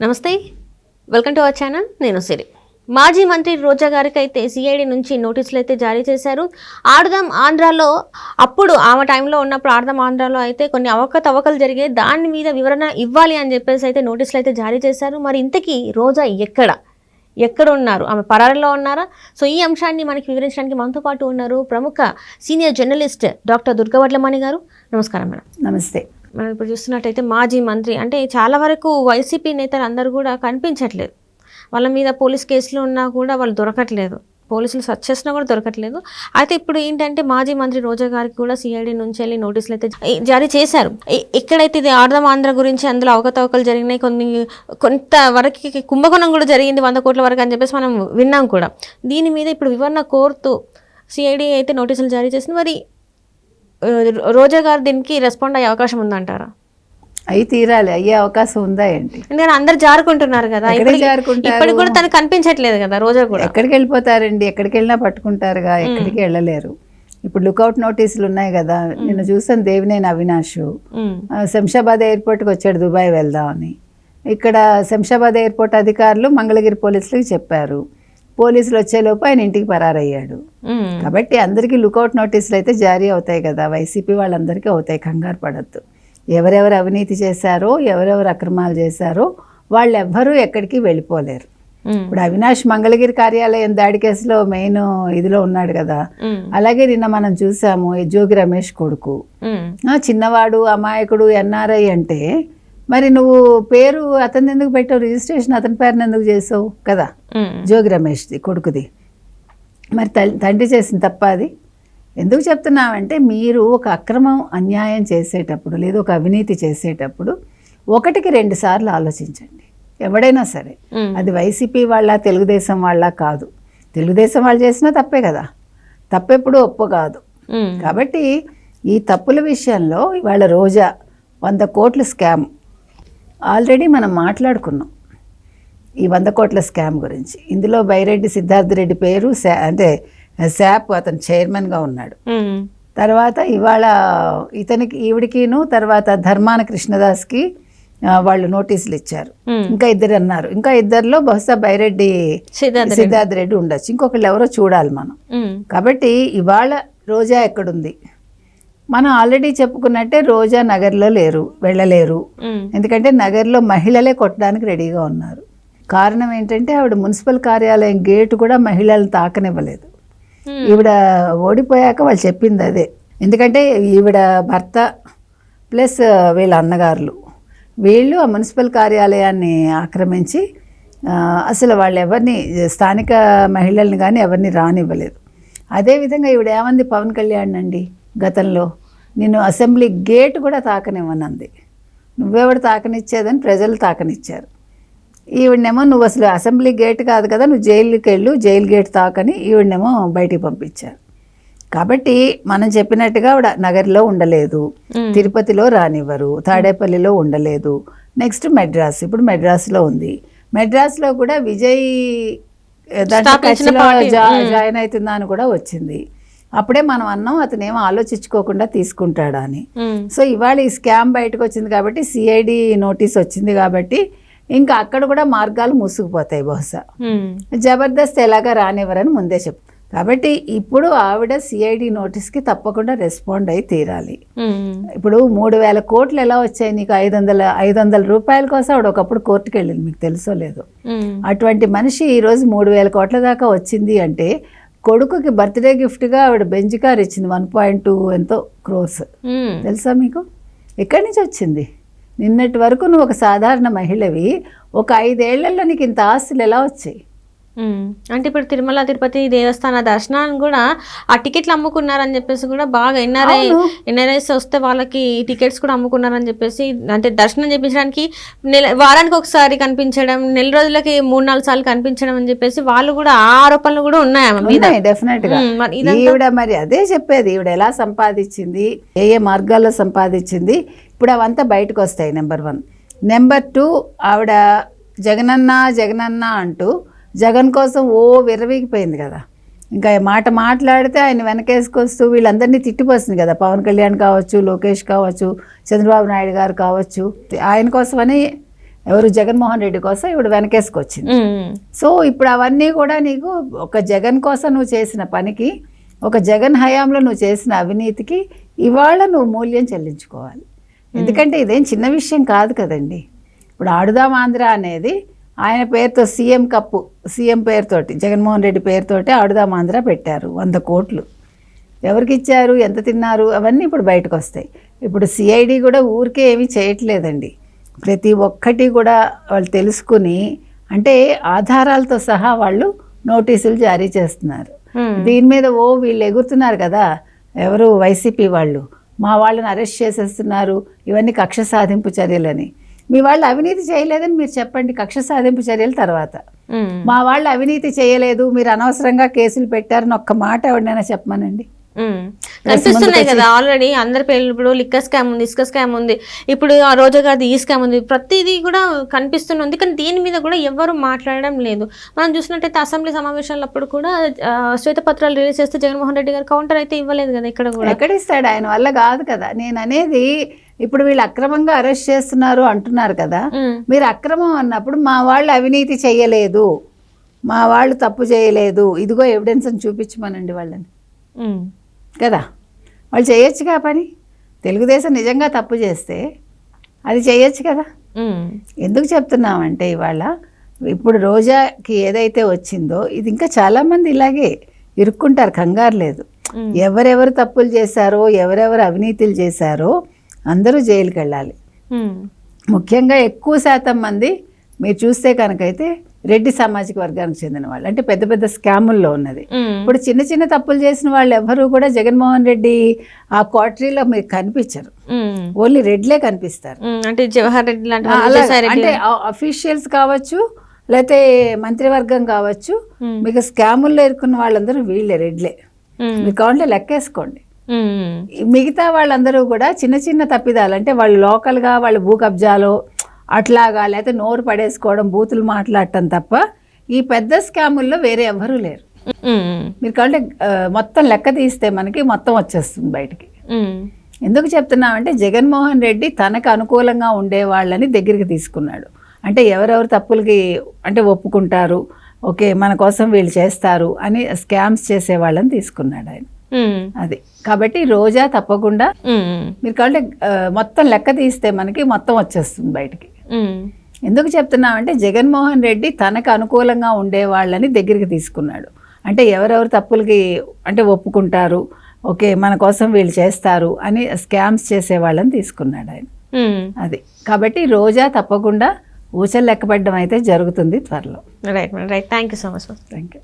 నమస్తే, welcome to our channel. నేను సిరి. మాజీ మంత్రి రోజా గారికి అయితే సిఐడి నుంచి నోటీసులు అయితే జారీ చేశారు. ఆడదాం ఆంధ్రాలో అప్పుడు ఆమె టైంలో ఉన్నప్పుడు ఆడదాం ఆంధ్రాలో అయితే కొన్ని అవకతవకలు జరిగాయి. దాని మీద వివరణ ఇవ్వాలి అని చెప్పేసి అయితే నోటీసులు అయితే జారీ చేశారు. మరి ఇంతకీ రోజా ఎక్కడ ఉన్నారు? ఆమె పరారీలో ఉన్నారా? సో ఈ అంశాన్ని మనకి వివరించడానికి మనతో పాటు ఉన్నారు ప్రముఖ సీనియర్ జర్నలిస్ట్ డాక్టర్ దుర్గవడ్లమణి గారు. నమస్కారం మేడం. నమస్తే. మనం ఇప్పుడు చూస్తున్నట్టయితే మాజీ మంత్రి అంటే చాలా వరకు వైసీపీ నేతలు అందరూ కూడా కనిపించట్లేదు. వాళ్ళ మీద పోలీస్ కేసులు ఉన్నా కూడా వాళ్ళు దొరకట్లేదు, పోలీసులు సర్చ్ చేసినా కూడా దొరకట్లేదు. అయితే ఇప్పుడు ఏంటంటే మాజీ మంత్రి రోజా గారికి కూడా సిఐడి నుంచి వెళ్ళి నోటీసులు అయితే జారీ చేశారు. ఎక్కడైతే ఇది ఆడదాం ఆంధ్ర గురించి అందులో అవకతవకలు జరిగినాయి, కొంతవరకు కుంభకోణం కూడా జరిగింది 100 కోట్ల వరకు అని చెప్పేసి మనం విన్నాం కూడా. దీని మీద ఇప్పుడు వివరణ కోరుతూ సిఐడి అయితే నోటీసులు జారీ చేసింది. మరి రోజా గారు దీనికి రెస్పాండ్ అయ్యే అవకాశం ఉందంటారా? అయి తీరాలి, అయ్యే అవకాశం ఉందా ఏంటి? ఎందుకంటే అందరు జారుకుంటున్నారు కదా, ఇప్పుడు కూడా తనకు కనిపించట్లేదు కదా. రోజా కూడా ఎక్కడికి వెళ్ళిపోతారండి? ఎక్కడికి వెళ్ళినా పట్టుకుంటారుగా, ఎక్కడికి వెళ్ళలేరు. ఇప్పుడు లుకౌట్ నోటీసులు ఉన్నాయి కదా. నిన్న చూసాను దేవినేని అవినాష్ శంషాబాద్ ఎయిర్పోర్ట్కి వచ్చాడు దుబాయ్ వెళ్దామని. ఇక్కడ శంషాబాద్ ఎయిర్పోర్ట్ అధికారులు మంగళగిరి పోలీసులకి చెప్పారు. పోలీసులు వచ్చేలోపు ఆయన ఇంటికి పరారయ్యాడు. కాబట్టి అందరికీ లుకౌట్ నోటీసులు అయితే జారీ అవుతాయి కదా, వైసీపీ వాళ్ళందరికీ అవుతాయి, కంగారు పడద్దు. ఎవరెవరు అవినీతి చేశారో, ఎవరెవరు అక్రమాలు చేశారో వాళ్ళెవ్వరూ ఎక్కడికి వెళ్ళిపోలేరు. ఇప్పుడు అవినాష్ మంగళగిరి కార్యాలయం దాడి కేసులో మెయిన్ ఇదిలో ఉన్నాడు కదా. అలాగే నిన్న మనం చూసాము జోగి రమేష్ కొడుకు, చిన్నవాడు అమాయకుడు ఎన్ఆర్ఐ అంటే మరి నువ్వు పేరు అతను ఎందుకు పెట్టావు? రిజిస్ట్రేషన్ అతని పేరుని ఎందుకు చేసావు కదా, జోగి రమేష్ది కొడుకుది. మరి తండ్రి చేసిన తప్ప అది? ఎందుకు చెప్తున్నామంటే మీరు ఒక అక్రమం అన్యాయం చేసేటప్పుడు లేదా ఒక అవినీతి చేసేటప్పుడు 1కి 2 సార్లు ఆలోచించండి. ఎవడైనా సరే, అది వైసీపీ వాళ్ళ తెలుగుదేశం వాళ్ళ కాదు. తెలుగుదేశం వాళ్ళు చేసినా తప్పే కదా, తప్పెప్పుడు ఒప్పు కాదు. కాబట్టి ఈ తప్పుల విషయంలో ఇవాళ రోజా 100 కోట్ల స్కామ్ ఆల్రెడీ మనం మాట్లాడుకున్నాం. ఈ 100 కోట్ల స్కామ్ గురించి ఇందులో బైరెడ్డి సిద్ధార్థ రెడ్డి పేరు అంటే శాప్ అతను చైర్మన్గా ఉన్నాడు. తర్వాత ఇవాళ ఈవిడికిను తర్వాత ధర్మాన కృష్ణదాస్కి వాళ్ళు నోటీసులు ఇచ్చారు. ఇంకా 2 అన్నారు. ఇంకా 2లో బహుశా బైరెడ్డి సిద్ధార్థ రెడ్డి ఉండొచ్చు, ఇంకొకళ్ళు ఎవరో చూడాలి మనం. కాబట్టి ఇవాళ రోజా ఎక్కడుంది? మనం ఆల్రెడీ చెప్పుకున్నట్టే రోజా నగర్లో వెళ్ళలేరు. ఎందుకంటే నగర్లో మహిళలే కొట్టడానికి రెడీగా ఉన్నారు. కారణం ఏంటంటే ఆవిడ మున్సిపల్ కార్యాలయం గేటు కూడా మహిళలను తాకనివ్వలేదు. ఈవిడ ఓడిపోయాక వాళ్ళు చెప్పింది అదే. ఎందుకంటే ఈవిడ భర్త ప్లస్ వీళ్ళ అన్నగారులు వీళ్ళు ఆ మున్సిపల్ కార్యాలయాన్ని ఆక్రమించి అసలు వాళ్ళు ఎవరిని స్థానిక మహిళల్ని కానీ ఎవరిని రానివ్వలేదు. అదేవిధంగా ఈవిడ ఏమంది పవన్ కళ్యాణ్ అండి గతంలో, నేను అసెంబ్లీ గేట్ కూడా తాకనివ్వనంది. నువ్వెవడు తాకనిచ్చేదని ప్రజలు తాకనిచ్చారు. ఈవిడనేమో నువ్వు అసలు అసెంబ్లీ గేట్ కాదు కదా, నువ్వు జైలుకి వెళ్ళు, జైలు గేట్ తాకని ఈవిడనేమో బయటికి పంపించారు. కాబట్టి మనం చెప్పినట్టుగా ఆవిడ నగర్లో ఉండలేదు, తిరుపతిలో రానివ్వరు, తాడేపల్లిలో ఉండలేదు. నెక్స్ట్ మెడ్రాస్, ఇప్పుడు మెడ్రాస్లో ఉంది. మెడ్రాస్లో కూడా విజయ్ జాయిన్ అవుతుందా అని కూడా వచ్చింది. అప్పుడే మనం అన్నాం అతను ఏమో ఆలోచించుకోకుండా తీసుకుంటాడా అని. సో ఇవాళ ఈ స్కామ్ బయటకు వచ్చింది కాబట్టి సిఐడి నోటీస్ వచ్చింది కాబట్టి ఇంకా అక్కడ కూడా మార్గాలు మూసుకుపోతాయి. బహుశా జబర్దస్త్ ఎలాగా రానివ్వరని ముందే చెప్తాను. కాబట్టి ఇప్పుడు ఆవిడ సిఐడి నోటీస్కి తప్పకుండా రెస్పాండ్ అయి తీరాలి. ఇప్పుడు 3,000 కోట్లు ఎలా వచ్చాయి నీకు? 500 రూపాయల కోసం ఆవిడ ఒకప్పుడు కోర్టుకు వెళ్ళింది, మీకు తెలుసో లేదో. అటువంటి మనిషి ఈరోజు 3,000 కోట్ల దాకా వచ్చింది అంటే కొడుకుకి బర్త్డే గిఫ్ట్గా ఆవిడ బెంజ్ కార్ ఇచ్చింది 1.2 ఎంతో క్రోర్స్. తెలుసా మీకు? ఎక్కడి నుంచి వచ్చింది? నిన్నటి వరకు నువ్వు ఒక సాధారణ మహిళవి, ఒక 5 ఏళ్లలో నీకు ఇంత ఆస్తులు ఎలా వచ్చాయి? అంటే ఇప్పుడు తిరుమల తిరుపతి దేవస్థాన దర్శనాన్ని కూడా ఆ టికెట్లు అమ్ముకున్నారని చెప్పేసి కూడా బాగా ఎన్ఆర్ఐస్ వస్తే వాళ్ళకి టికెట్స్ కూడా అమ్ముకున్నారని చెప్పేసి, అంటే దర్శనం చేయించడానికి వారానికి ఒకసారి కనిపించడం, నెల రోజులకి 3-4 సార్లు కనిపించడం అని చెప్పేసి వాళ్ళు కూడా ఆ ఆరోపణలు కూడా ఉన్నాయి. డెఫినెట్ గా ఈవిడ మరి అదే చెప్పేది, ఈవిడ ఎలా సంపాదించింది, ఏ మార్గాల్లో సంపాదించింది, ఇప్పుడు అవంతా బయటకు వస్తాయి. నెంబర్ 1. నెంబర్ 2, ఆవిడ జగనన్న అంటూ జగన్ కోసం విర్రవీగిపోయింది కదా. ఇంకా మాట మాట్లాడితే ఆయన వెనకేసుకొస్తూ వీళ్ళందరినీ తిట్టిపోతుంది కదా. పవన్ కళ్యాణ్ కావచ్చు, లోకేష్ కావచ్చు, చంద్రబాబు నాయుడు గారు కావచ్చు. ఆయన కోసమని ఎవరు జగన్మోహన్ రెడ్డి కోసం ఇప్పుడు వెనకేసుకొచ్చింది. సో ఇప్పుడు అవన్నీ కూడా నీకు ఒక జగన్ కోసం నువ్వు చేసిన పనికి, ఒక జగన్ హయాంలో నువ్వు చేసిన అవినీతికి ఇవాళ నువ్వు మూల్యం చెల్లించుకోవాలి. ఎందుకంటే ఇదేం చిన్న విషయం కాదు కదండి. ఇప్పుడు ఆడుదాం ఆంధ్ర అనేది ఆయన పేరుతో సీఎం కప్పు, సీఎం పేరుతోటి జగన్మోహన్ రెడ్డి పేరుతోటి ఆడుదాం ఆంధ్ర పెట్టారు. 100 కోట్లు ఎవరికి ఇచ్చారు, ఎంత తిన్నారు, అవన్నీ ఇప్పుడు బయటకు వస్తాయి. ఇప్పుడు సిఐడి కూడా ఊరికే ఏమీ చేయట్లేదండి. ప్రతి ఒక్కటి కూడా వాళ్ళు తెలుసుకుని, అంటే ఆధారాలతో సహా వాళ్ళు నోటీసులు జారీ చేస్తున్నారు. దీని మీద వీళ్ళు ఎగురుతున్నారు కదా, ఎవరు వైసీపీ వాళ్ళు, మా వాళ్ళని అరెస్ట్ చేసేస్తున్నారు, ఇవన్నీ కక్ష సాధింపు చర్యలని. మీ వాళ్ళు అవినీతి చేయలేదని మీరు చెప్పండి, కక్ష సాధింపు చర్యల తర్వాత. మా వాళ్ళు అవినీతి చేయలేదు, మీరు అనవసరంగా కేసులు పెట్టారని ఒక్క మాట ఎవరినైనా చెప్పమనండి. కనిపిస్తున్నాయి కదా ఆల్రెడీ అందరి పేర్లు. ఇప్పుడు లిక్కర్ స్కామ్ ఉంది, ఇసుక స్కామ్ ఉంది, ఇప్పుడు ఆ రోజా గారిది ఈ స్కామ్ ఉంది, ప్రతిదీ కూడా కనిపిస్తుంది. కానీ దీని మీద కూడా ఎవరు మాట్లాడడం లేదు. మనం చూసినట్టయితే అసెంబ్లీ సమావేశాలప్పుడు కూడా శ్వేతపత్రాలు రిలీజ్ చేస్తే జగన్మోహన్ రెడ్డి గారు కౌంటర్ అయితే ఇవ్వలేదు కదా. ఇక్కడ కూడా ఎక్కడ ఇస్తాడు, ఆయన వల్ల కాదు కదా. నేను అనేది ఇప్పుడు వీళ్ళు అక్రమంగా అరెస్ట్ చేస్తున్నారు అంటున్నారు కదా, మీరు అక్రమం అన్నప్పుడు మా వాళ్ళు అవినీతి చేయలేదు, మా వాళ్ళు తప్పు చేయలేదు, ఇదిగో ఎవిడెన్స్ అని చూపించమనండి వాళ్ళని కదా. వాళ్ళు చేయొచ్చుగా పని. తెలుగుదేశం నిజంగా తప్పు చేస్తే అది చేయొచ్చు కదా. ఎందుకు చెప్తున్నామంటే ఇవాళ ఇప్పుడు రోజాకి ఏదైతే వచ్చిందో ఇది ఇంకా చాలామంది ఇలాగే ఇరుక్కుంటారు, కంగారు లేదు. ఎవరెవరు తప్పులు చేశారో, ఎవరెవరు అవినీతులు చేశారో అందరూ జైలుకి వెళ్ళాలి. ముఖ్యంగా ఎక్కువ శాతం మంది మీరు చూస్తే కనుకైతే రెడ్డి సామాజిక వర్గానికి చెందిన వాళ్ళు, అంటే పెద్ద పెద్ద స్కాముల్లో ఉన్నది. ఇప్పుడు చిన్న చిన్న తప్పులు చేసిన వాళ్ళు ఎవరు కూడా జగన్మోహన్ రెడ్డి ఆ క్వార్టరీలో మీరు కనిపించరు, ఓన్లీ రెడ్లే కనిపిస్తారు. అంటే జవహర్ రెడ్డి అంటే అఫీషియల్స్ కావచ్చు, లేకపోతే మంత్రివర్గం కావచ్చు, మీకు స్కాముల్లో ఇరుక్కున్న వాళ్ళందరూ వీళ్ళే, రెడ్లే. మీరు కావాలంటే లెక్కేసుకోండి. మిగతా వాళ్ళందరూ కూడా చిన్న చిన్న తప్పిదాలు, అంటే వాళ్ళు లోకల్గా వాళ్ళు భూ కబ్జాలో అట్లాగా, లేకపోతే నోరు పడేసుకోవడం, బూతులు మాట్లాడటం తప్ప ఈ పెద్ద స్కాముల్లో వేరే ఎవ్వరూ లేరు. మీరు కావాలంటే మొత్తం లెక్క తీస్తే మనకి మొత్తం వచ్చేస్తుంది బయటికి. ఎందుకు చెప్తున్నామంటే జగన్మోహన్ రెడ్డి తనకు అనుకూలంగా ఉండే వాళ్ళని దగ్గరికి తీసుకున్నాడు. అంటే ఎవరెవరు తప్పులకి అంటే ఒప్పుకుంటారు, ఓకే మన కోసం వీళ్ళు చేస్తారు అని స్కామ్స్ చేసే వాళ్ళని తీసుకున్నాడు ఆయన. అది కాబట్టి రోజా తప్పకుండా మీరు కావాలంటే మొత్తం లెక్క తీస్తే మనకి మొత్తం వచ్చేస్తుంది బయటికి. ఎందుకు చెప్తున్నామంటే జగన్మోహన్ రెడ్డి తనకు అనుకూలంగా ఉండే వాళ్ళని దగ్గరికి తీసుకున్నాడు. అంటే ఎవరెవరు తప్పులకి అంటే ఒప్పుకుంటారు, ఓకే మన కోసం వీళ్ళు చేస్తారు అని స్కామ్స్ చేసే వాళ్ళని తీసుకున్నాడు ఆయన. అది కాబట్టి రోజా తప్పకుండా ఊచలు లెక్కపడడం అయితే జరుగుతుంది త్వరలో. Right madam, right. Thank you so much. Thank you.